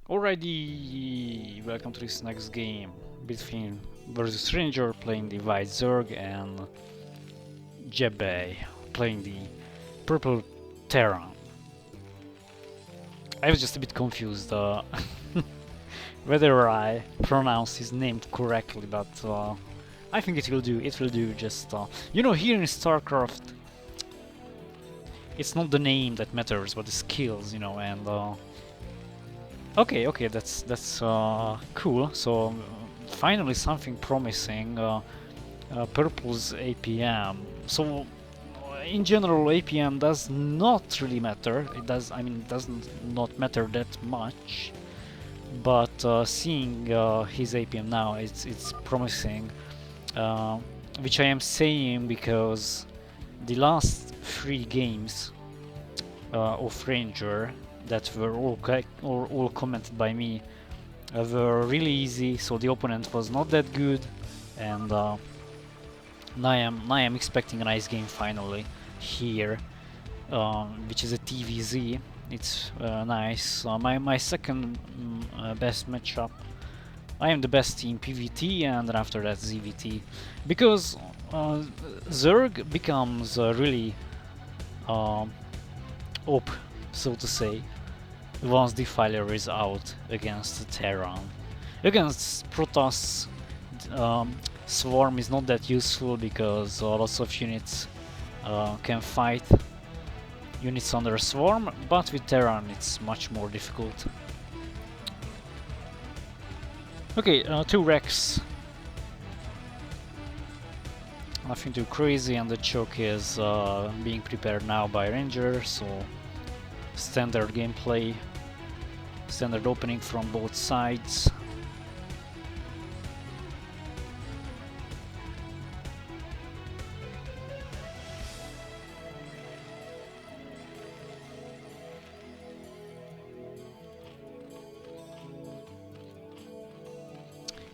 Alrighty, welcome to this next game between vsRanger playing the white Zerg and JeBeJ playing the purple Terran. I was just a bit confused whether I pronounce his name correctly, but I think it will do. It will do. Just you know, here in StarCraft, it's not the name that matters, but the skills, you know, and okay, that's cool. So finally something promising. Purple's APM. So in general, APM does not really matter. It does. I mean, it doesn't not matter that much. But seeing his APM now, it's promising. Which I am saying because the last 3 games of Ranger that were all commented by me were really easy, so the opponent was not that good, and now I am expecting a nice game finally here, which is a TVZ. It's nice. My second best matchup. I am the best in PvT, and then after that ZVT, because Zerg becomes really OP, so to say, once the defiler is out against the Terran. Against Protoss, Swarm is not that useful because lots of units can fight units under Swarm, but with Terran it's much more difficult. Okay, 2 wrecks. Nothing too crazy, and the choke is being prepared now by Ranger, so standard gameplay, standard opening from both sides.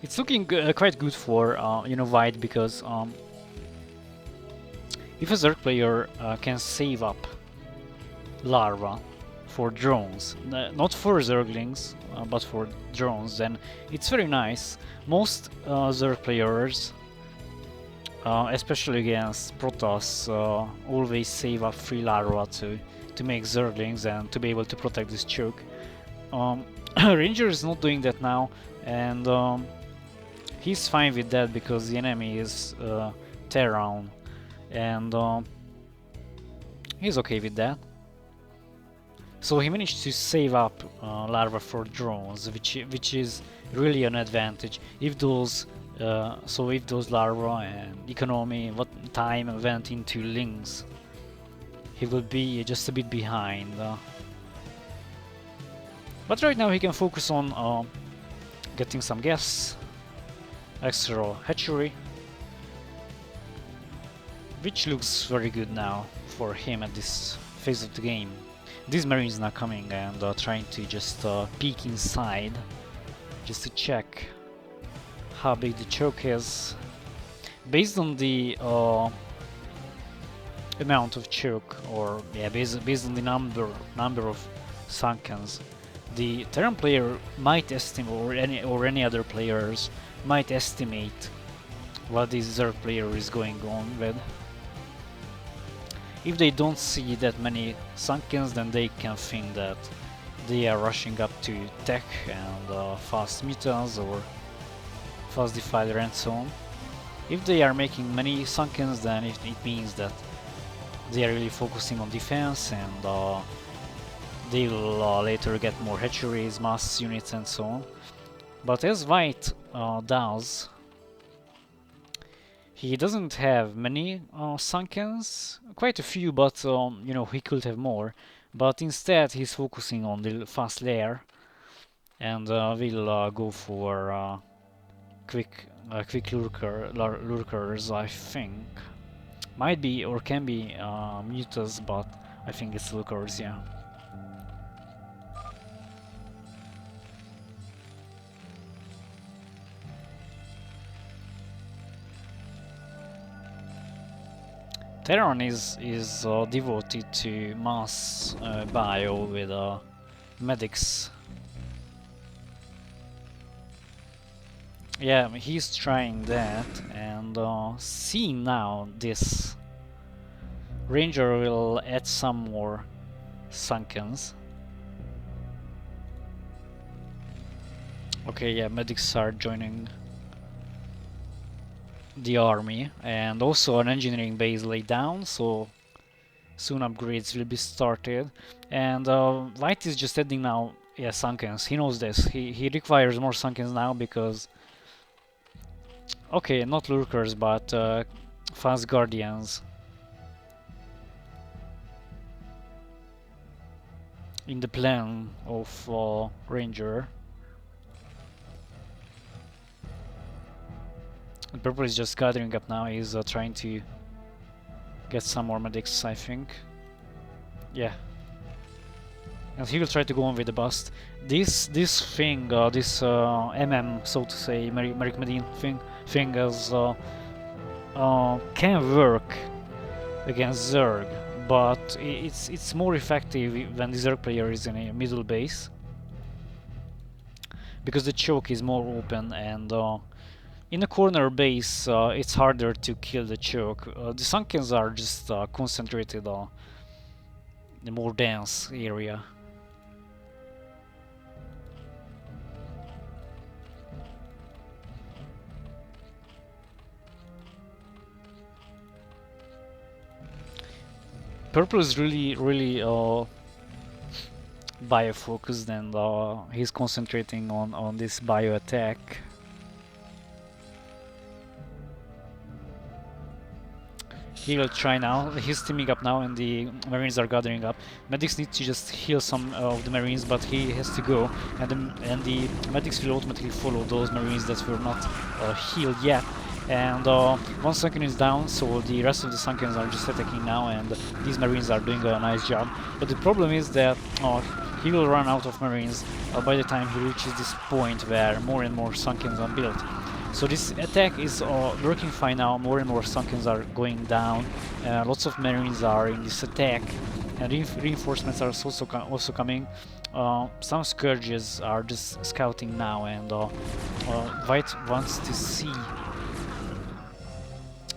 It's looking quite good for you know, white, because if a Zerg player can save up larva for drones, not for Zerglings, but for drones, then it's very nice. Most Zerg players, especially against Protoss, always save up free larva to make Zerglings and to be able to protect this choke. Ranger is not doing that now, and he's fine with that because the enemy is Terran, and he's okay with that. So he managed to save up larva for drones, which is really an advantage. If those if those larva and economy time went into Lings, he will be just a bit behind. But right now he can focus on getting some gas, extra hatchery, which looks very good now for him at this phase of the game. These Marines now coming and trying to just peek inside, just to check how big the choke is. Based on the amount of choke, or yeah, based on the number of Sunkens, the Terran player might estimate, or any other players might estimate what this Zerg player is going on with. If they don't see that many Sunkens, then they can think that they are rushing up to tech and fast mutants or fast defiler and so on. If they are making many Sunkens, then it means that they are really focusing on defense, and they will later get more hatcheries, mass units and so on. But as white does, he doesn't have many Sunkens, quite a few, but you know, he could have more. But instead he's focusing on the fast lair, and will go for quick lurkers, I think. Might be or can be mutas, but I think it's lurkers, yeah. Terran is devoted to mass bio with medics. Yeah, he's trying that, and seeing now this, Ranger will add some more Sunkens. Okay, yeah, medics are joining the army, and also an engineering base laid down, so soon upgrades will be started. And White is just adding now, yeah, Sunkens. He knows this. He requires more Sunkens now because, okay, not lurkers, but fast guardians in the plan of Ranger. And Purple is just gathering up now. He's trying to get some more medics, I think. Yeah. And he will try to go on with the bust. This thing, this MM, so to say, Merrick Medine thing can work against Zerg, but it's more effective when the Zerg player is in a middle base, because the choke is more open, and in a corner base it's harder to kill the choke. The Sunkens are just concentrated on the more dense area. Purple is really bio focused, and he's concentrating on this bio attack. He will try now. He's teaming up now, and the Marines are gathering up. Medics need to just heal some of the Marines, but he has to go, and the medics will automatically follow those Marines that were not healed yet. And one Sunken is down, so the rest of the Sunkens are just attacking now, and these Marines are doing a nice job. But the problem is that he will run out of Marines by the time he reaches this point where more and more Sunkens are built. So this attack is working fine now. More and more Sunkens are going down. Lots of Marines are in this attack, and reinforcements are also coming. Some Scourges are just scouting now, and White wants to see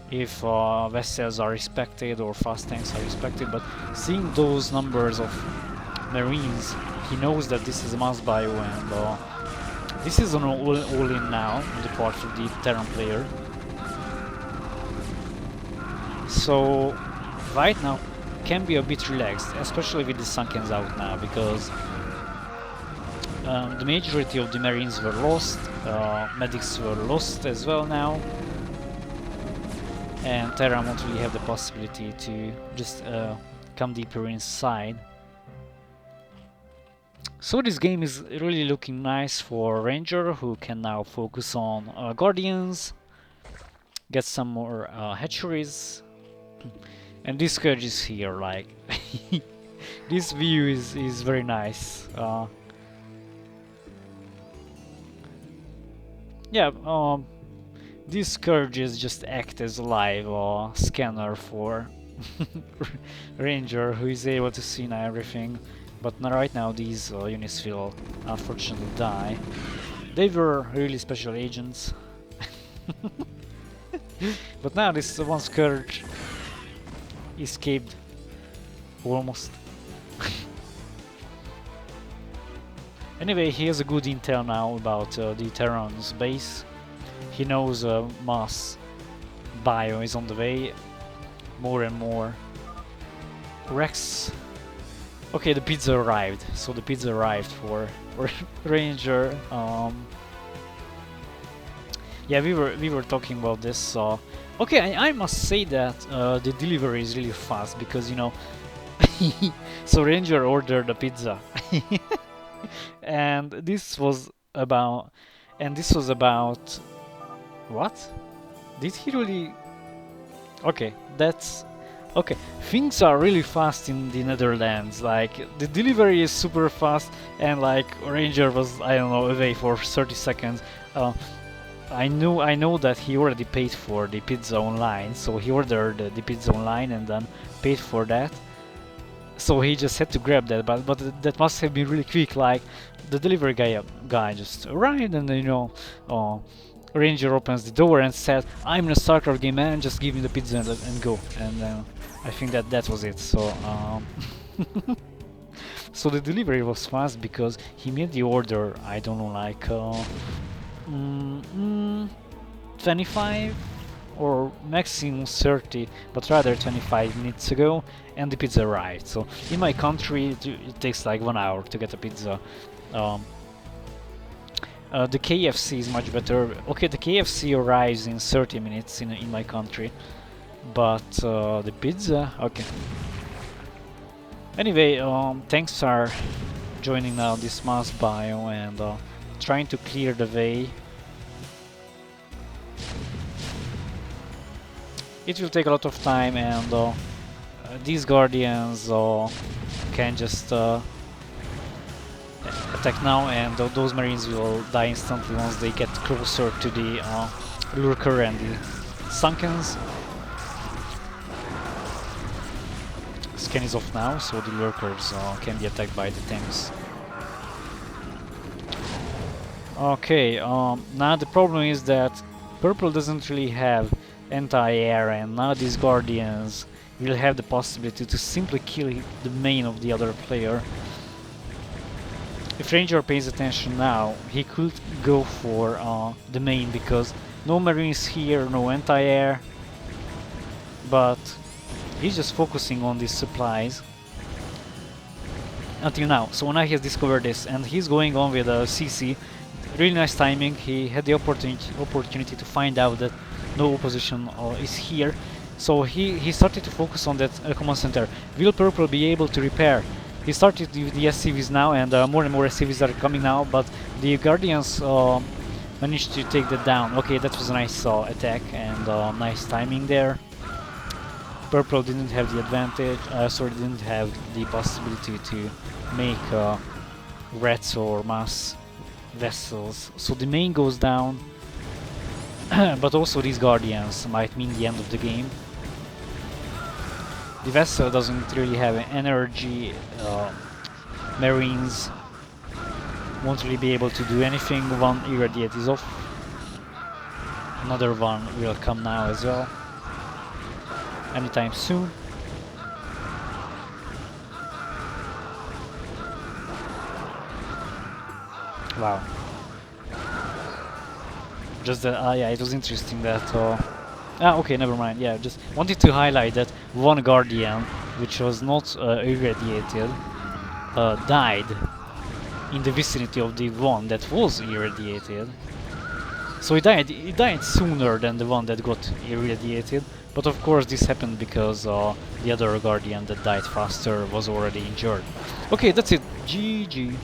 if vessels are respected or fast tanks are respected, but seeing those numbers of Marines, he knows that this is a mass bio, and this is an all-in now on the part of the Terran player. So White now can be a bit relaxed, especially with the Sunkens out now, because the majority of the Marines were lost, medics were lost as well now, and Terra won't really have the possibility to just come deeper inside. So this game is really looking nice for Ranger, who can now focus on Guardians, get some more hatcheries, and this Scourge is here, like, this view is very nice. Yeah, these Scourges just act as a live scanner for Ranger, who is able to see now everything. But right now these units will unfortunately die. They were really special agents. But now this one Scourge escaped almost. Anyway, he has a good intel now about the Terran's base. He knows mass bio is on the way. More and more Rex. Okay, the pizza arrived. So the pizza arrived for Ranger. Yeah, we were talking about this. Okay, I must say that the delivery is really fast, because, you know, so Ranger ordered a pizza, and this was about what? Did he really? Okay, that's. Okay, things are really fast in the Netherlands, like the delivery is super fast, and like Ranger was, I don't know, away for 30 seconds. I know that he already paid for the pizza online, so he ordered the pizza online and then paid for that. So he just had to grab that, but that must have been really quick, like the delivery guy just arrived, and you know, Ranger opens the door and said, "I'm in a StarCraft game, man. Just give me the pizza and go." And I think that was it. So so the delivery was fast because he made the order. I don't know, like 25 or maximum 30, but rather 25 minutes ago, and the pizza arrived. So in my country, it takes like 1 hour to get a pizza. The KFC is much better. Okay, the KFC arrives in 30 minutes in my country, but the pizza, okay. Anyway, tanks are joining now this mass bio and trying to clear the way. It will take a lot of time, and these guardians can just attack now, and those marines will die instantly once they get closer to the lurker and the sunkens. Scan is off now, so the lurkers can be attacked by the tanks. Okay, now the problem is that purple doesn't really have anti-air, and now these guardians will have the possibility to simply kill the main of the other player. If Ranger pays attention now, he could go for the main because no marines here, no anti-air, but he's just focusing on these supplies until now. So now he has discovered this and he's going on with a CC. Really nice timing. He had the opportunity to find out that no opposition is here, so he started to focus on that command center. Will purple be able to repair? He started with the SCVs now, and more SCVs are coming now, but the guardians managed to take that down. Okay, that was a nice attack and nice timing there. Purple didn't have the advantage, sorry, didn't have the possibility to make rats or mass vessels, so the main goes down. But also these guardians might mean the end of the game. The vessel doesn't really have energy, marines won't really be able to do anything. One irradiate is off, another one will come now as well, anytime soon. Wow. Just that, yeah, it was interesting that okay, never mind. Yeah, just wanted to highlight that one guardian, which was not irradiated, died in the vicinity of the one that was irradiated. So he died sooner than the one that got irradiated. But of course this happened because the other guardian that died faster was already injured. Okay, that's it. GG.